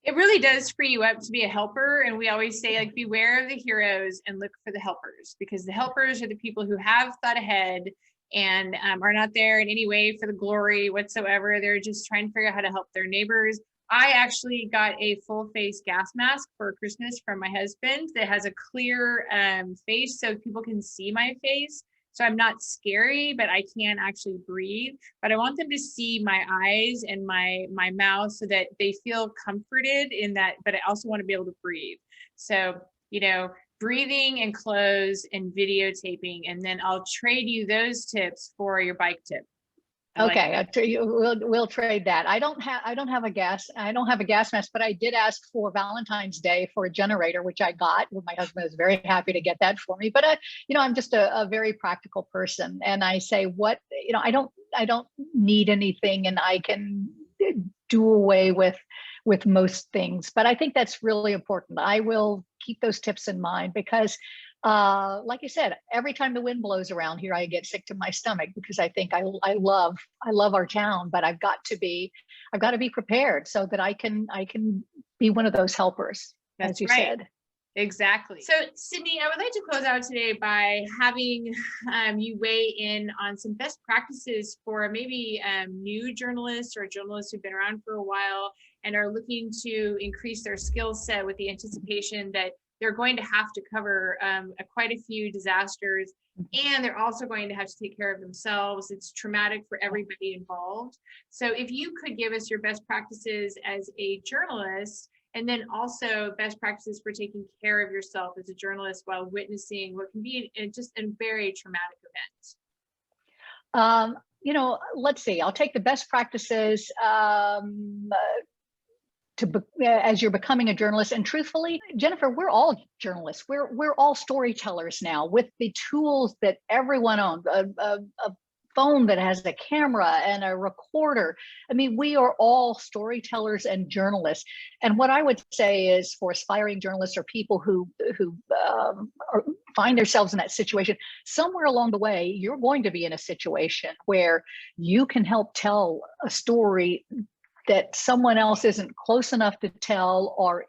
It really does free you up to be a helper. And we always say, like, beware of the heroes and look for the helpers, because the helpers are the people who have thought ahead and are not there in any way for the glory whatsoever. They're just trying to figure out how to help their neighbors. I actually got a full face gas mask for Christmas from my husband that has a clear face so people can see my face. So I'm not scary, but I can actually breathe. But I want them to see my eyes and my mouth so that they feel comforted in that, but I also want to be able to breathe. So, breathing and clothes and videotaping, and then I'll trade you those tips for your bike tip. Okay, we'll trade that. I don't have a gas mask, but I did ask for Valentine's Day for a generator, which I got. My husband was very happy to get that for me. But I'm just a very practical person, and I say, I don't need anything, and I can do away with most things. But I think that's really important. I will keep those tips in mind because, like I said, every time the wind blows around here, I get sick to my stomach because I think I love our town, but I've got to be prepared so that I can be one of those helpers, as you said. Exactly. So, Sydnie, I would like to close out today by having you weigh in on some best practices for maybe new journalists or journalists who've been around for a while and are looking to increase their skill set with the anticipation that they're going to have to cover quite a few disasters, and they're also going to have to take care of themselves. It's traumatic for everybody involved. So if you could give us your best practices as a journalist, and then also best practices for taking care of yourself as a journalist while witnessing what can be just a very traumatic event. Let's see. I'll take the best practices as you're becoming a journalist. And truthfully, Jennifer, we're all journalists. We're all storytellers now with the tools that everyone owns. A phone that has a camera and a recorder. I mean, we are all storytellers and journalists. And what I would say is for aspiring journalists or people who find themselves in that situation, somewhere along the way, you're going to be in a situation where you can help tell a story that someone else isn't close enough to tell or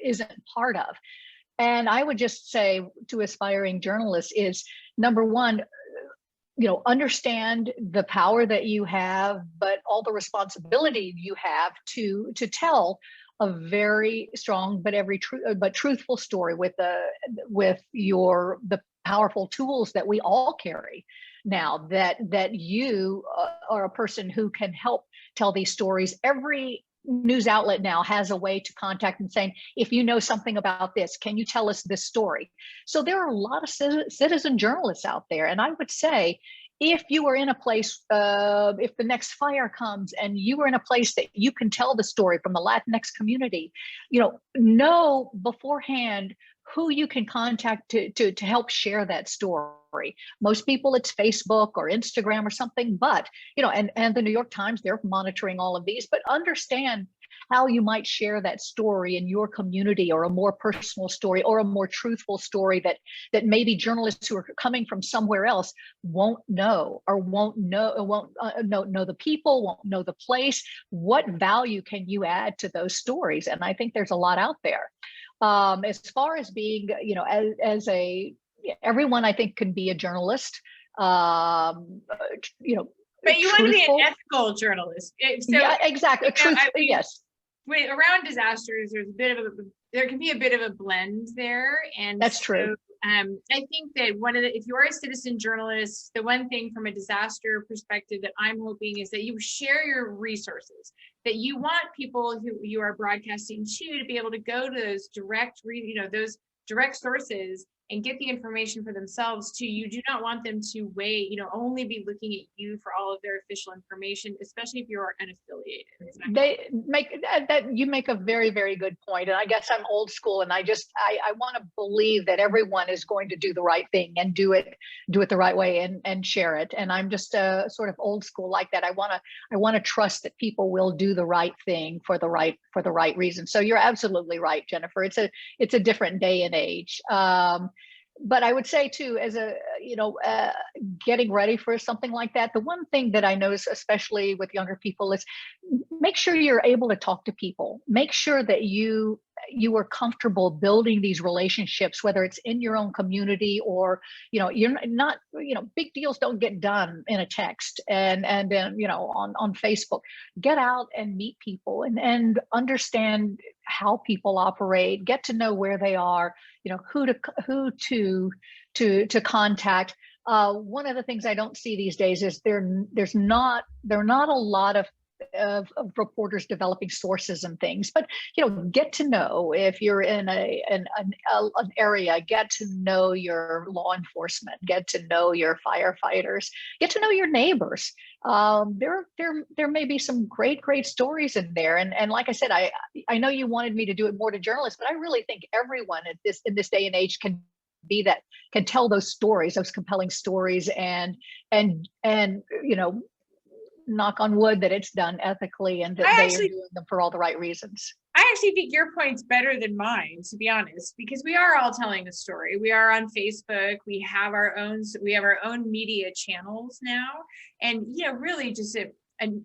isn't part of. And I would just say to aspiring journalists is, number one, understand the power that you have, but all the responsibility you have to tell a very strong but truthful story with the powerful tools that we all carry now. That you are a person who can help tell these stories. Every news outlet now has a way to contact and saying, if you know something about this, can you tell us this story? So there are a lot of citizen journalists out there. And I would say, if you are in a place, if the next fire comes and you are in a place that you can tell the story from the Latinx community, know beforehand who you can contact to help share that story. Most people, it's Facebook or Instagram or something, but, and the New York Times, they're monitoring all of these, but understand how you might share that story in your community, or a more personal story, or a more truthful story that maybe journalists who are coming from somewhere else won't know, or won't know the people, won't know the place. What value can you add to those stories? And I think there's a lot out there. As far as being, as a, everyone I think can be a journalist. But you want to be an ethical journalist. So, yeah, exactly. Yes. Around disasters, there can be a bit of a blend there, and that's true. I think that if you are a citizen journalist, the one thing from a disaster perspective that I'm hoping is that you share your resources, that you want people who you are broadcasting to be able to go to those those direct sources and get the information for themselves too. You do not want them to only be looking at you for all of their official information, especially if you are unaffiliated. You make a very, very good point. And I guess I'm old school, and I want to believe that everyone is going to do the right thing and do it the right way and share it. And I'm just sort of old school like that. I want to trust that people will do the right thing for the right reason. So you're absolutely right, Jennifer. It's a different day and age. But I would say too, as getting ready for something like that, the one thing that I notice, especially with younger people, is make sure you're able to talk to people. Make sure that you are comfortable building these relationships, whether it's in your own community or, you're not, big deals don't get done in a text and then, on Facebook. Get out and meet people and understand how people operate, get to know where they are, who to contact. One of the things I don't see these days is there are not a lot of reporters developing sources and things, but get to know, if you're in an area, get to know your law enforcement, get to know your firefighters, get to know your neighbors. There may be some great stories in there, and like I said, I know you wanted me to do it more to journalists, but I really think everyone in this day and age can tell those stories, those compelling stories, and knock on wood that it's done ethically and that they are doing them for all the right reasons. I actually think your point's better than mine, to be honest, because we are all telling a story. We are on Facebook. We have our own media channels now, and really just a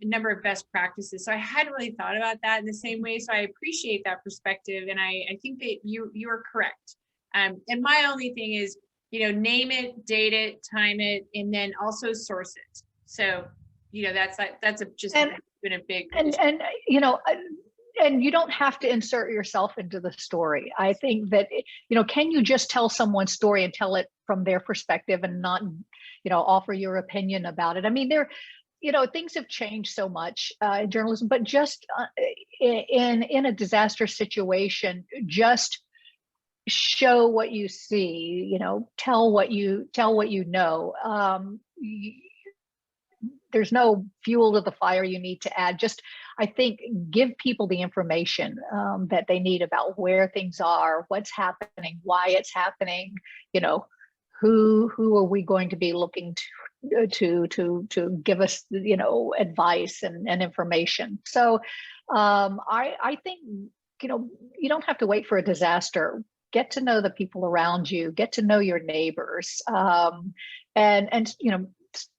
number of best practices. So I hadn't really thought about that in the same way. So I appreciate that perspective, and I think that you are correct. And my only thing is, name it, date it, time it, and then also source it. So that's been a big and you don't have to insert yourself into the story. I think that can you just tell someone's story and tell it from their perspective and not offer your opinion about it? I mean, things have changed so much in journalism, but just in a disaster situation, just show what you see, tell what you know. There's no fuel to the fire you need to add. Just, I think, give people the information that they need about where things are, what's happening, why it's happening. Who are we going to be looking to give us advice and information. So I think you don't have to wait for a disaster. Get to know the people around you, get to know your neighbors, and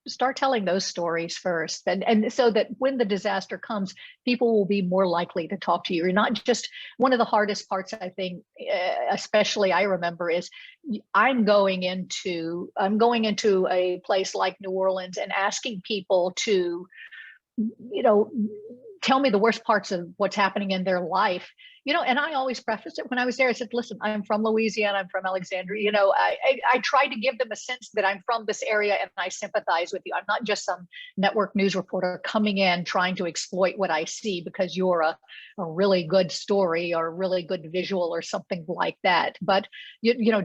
start telling those stories first, and so that when the disaster comes, people will be more likely to talk to you. You're not just, one of the hardest parts, I think, especially I remember, is I'm going into a place like New Orleans and asking people to tell me the worst parts of what's happening in their life. And I always preface it when I was there. I said, listen, I'm from Louisiana, I'm from Alexandria. I tried to give them a sense that I'm from this area and I sympathize with you. I'm not just some network news reporter coming in trying to exploit what I see because you're a really good story or a really good visual or something like that. But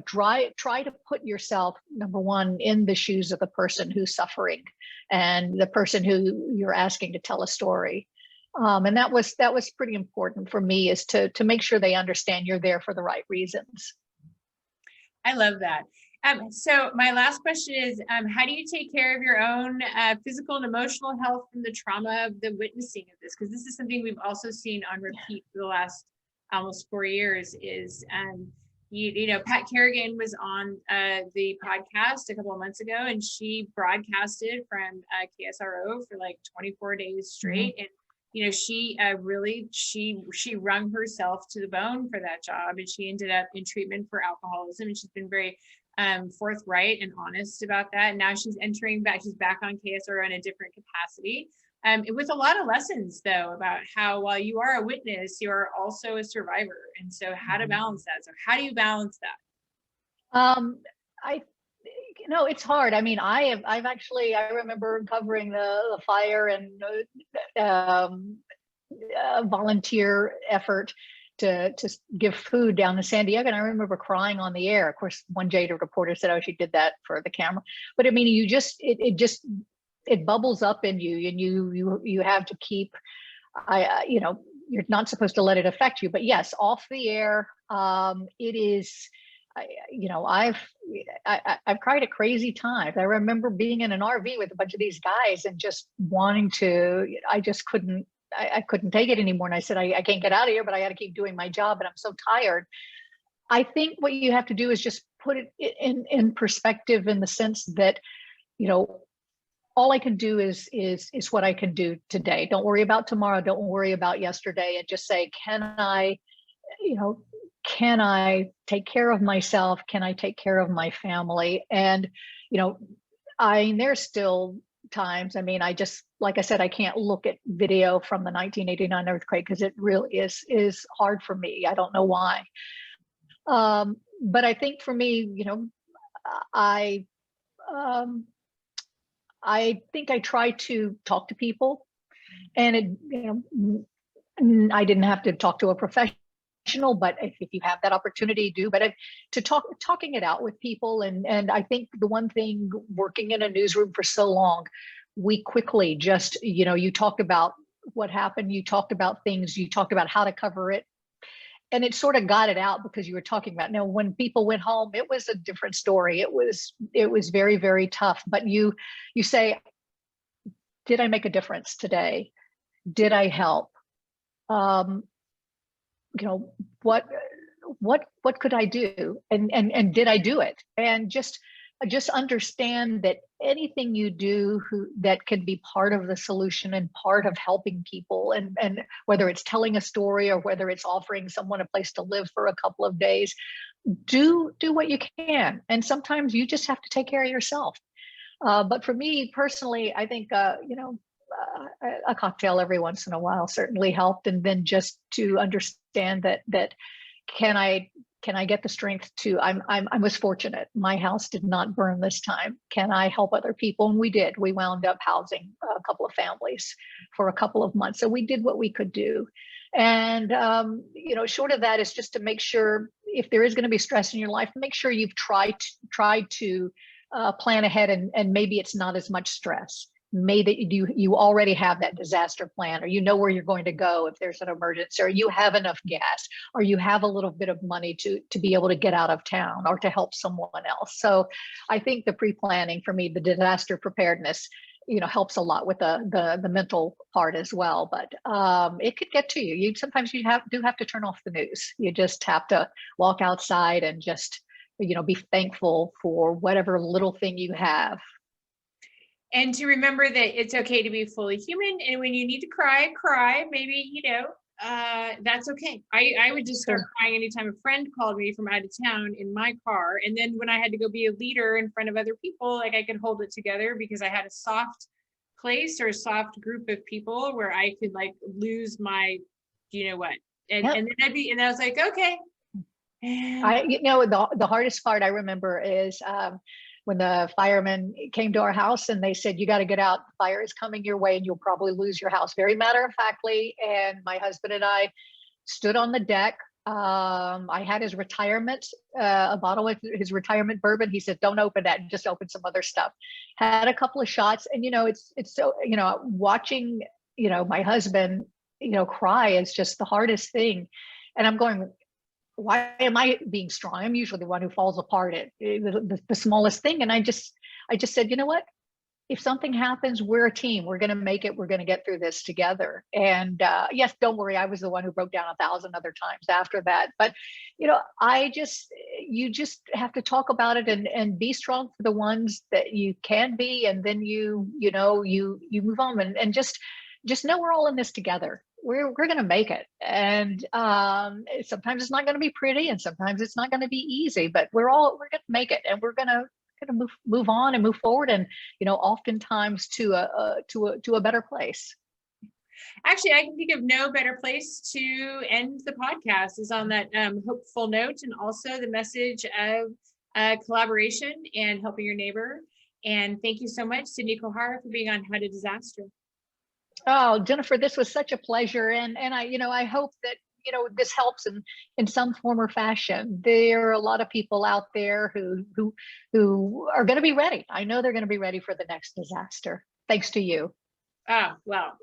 try to put yourself, number one, in the shoes of the person who's suffering and the person who you're asking to tell a story. And that was pretty important for me, is to make sure they understand you're there for the right reasons. I love that. So my last question is, how do you take care of your own physical and emotional health from the trauma of the witnessing of this? Because this is something we've also seen on repeat for the last almost 4 years is, you know, Pat Kerrigan was on the podcast a couple of months ago, and she broadcasted from KSRO for like 24 days straight. And, you know, she really, she wrung herself to the bone for that job, and she ended up in treatment for alcoholism, and she's been very forthright and honest about that. And now she's entering back, she's back on KSRO in a different capacity. With a lot of lessons though, about how while you are a witness, you are also a survivor. And so how to balance that. So how do you balance that? I, you know, it's hard. I mean, I've actually, I remember covering the fire and volunteer effort to give food down to San Diego. And I remember crying on the air. Of course, one Jada reporter said, oh, she did that for the camera. But I mean, you just, it bubbles up in you, and you have to keep, you know, you're not supposed to let it affect you. But yes, off the air, it is, you know, I've cried at crazy times. I remember being in an RV with a bunch of these guys and just wanting to, I just couldn't, I couldn't take it anymore. And I said, I can't get out of here, but I got to keep doing my job. And I'm so tired. I think what you have to do is just put it in perspective, in the sense that, you know, all I can do is what I can do today. Don't worry about tomorrow. Don't worry about yesterday. And just say, can I, you know, can I take care of myself? Can I take care of my family? And, you know, there's still times, I mean, I just, like I said, I can't look at video from the 1989 earthquake because it really is hard for me. I don't know why. But I think for me, you know, I think I try to talk to people, and it, you know, I didn't have to talk to a professional, but if you have that opportunity, do. But talking it out with people, and I think the one thing, working in a newsroom for so long, we quickly just, you know, you talked about what happened, you talked about things, you talked about how to cover it, and it sort of got it out because you were talking about. Now, when people went home, it was a different story. It was very, very tough. But you say, did I make a difference today? Did I help? You know, what could I do? And did I do it? And just understand that anything you do that can be part of the solution and part of helping people, and whether it's telling a story or whether it's offering someone a place to live for a couple of days, do what you can. And sometimes you just have to take care of yourself. But for me personally, I think, you know, a cocktail every once in a while certainly helped. And then just to understand that can I get the strength to, I was fortunate. My house did not burn this time. Can I help other people? And we did. We wound up housing a couple of families for a couple of months. So we did what we could do. And, you know, short of that is just to make sure, if there is going to be stress in your life, make sure you've tried to plan ahead, and maybe it's not as much stress. Maybe you already have that disaster plan, or you know where you're going to go if there's an emergency, or you have enough gas, or you have a little bit of money to be able to get out of town or to help someone else. So I think the pre-planning, for me, the disaster preparedness, you know, helps a lot with the mental part as well. But it could get to you. Sometimes you do have to turn off the news. You just have to walk outside and just, you know, be thankful for whatever little thing you have. And to remember that it's okay to be fully human. And when you need to cry, maybe, you know, that's okay. I would just start crying anytime a friend called me from out of town in my car. And then when I had to go be a leader in front of other people, like, I could hold it together because I had a soft place or a soft group of people where I could, like, lose my, you know what, and then and I was like, okay. And you know, the hardest part I remember is when the firemen came to our house and they said, you got to get out, the fire is coming your way and you'll probably lose your house, very matter-of-factly. And my husband and I stood on the deck. I had his retirement, a bottle of his retirement bourbon. He said, don't open that, just open some other stuff. Had a couple of shots. And, you know, it's so, you know, watching, you know, my husband, you know, cry is just the hardest thing. And I'm going, why am I being strong? I'm usually the one who falls apart at the smallest thing. And I just said, you know what? If something happens, we're a team. We're going to make it. We're going to get through this together. And yes, don't worry. I was the one who broke down 1,000 other times after that. But, you just have to talk about it and be strong for the ones that you can be. And then you move on and just know we're all in this together. We're going to make it. And sometimes it's not going to be pretty and sometimes it's not going to be easy, but we're going to make it, and we're going to move on and move forward, and oftentimes to a better place. Actually, I can think of no better place to end the podcast is on that hopeful note, and also the message of collaboration and helping your neighbor. And thank you so much, Sydnie Kohara, for being on How to Disaster. Oh, Jennifer, this was such a pleasure, and I hope that this helps in some form or fashion. There are a lot of people out there who are going to be ready. I know they're going to be ready for the next disaster. Thanks to you. Oh, well,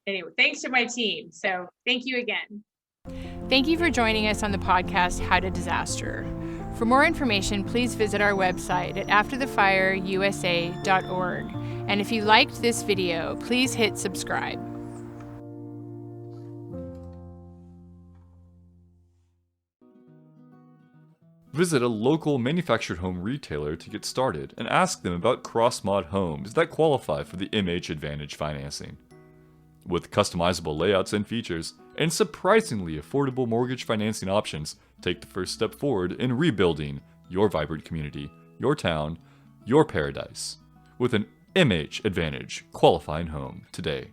anyway, thanks to my team. So thank you again. Thank you for joining us on the podcast, How to Disaster. For more information, please visit our website at afterthefireusa.org. And if you liked this video, please hit subscribe. Visit a local manufactured home retailer to get started and ask them about cross-mod homes that qualify for the MH Advantage financing. With customizable layouts and features and surprisingly affordable mortgage financing options, take the first step forward in rebuilding your vibrant community, your town, your paradise with an MH Advantage qualifying home today.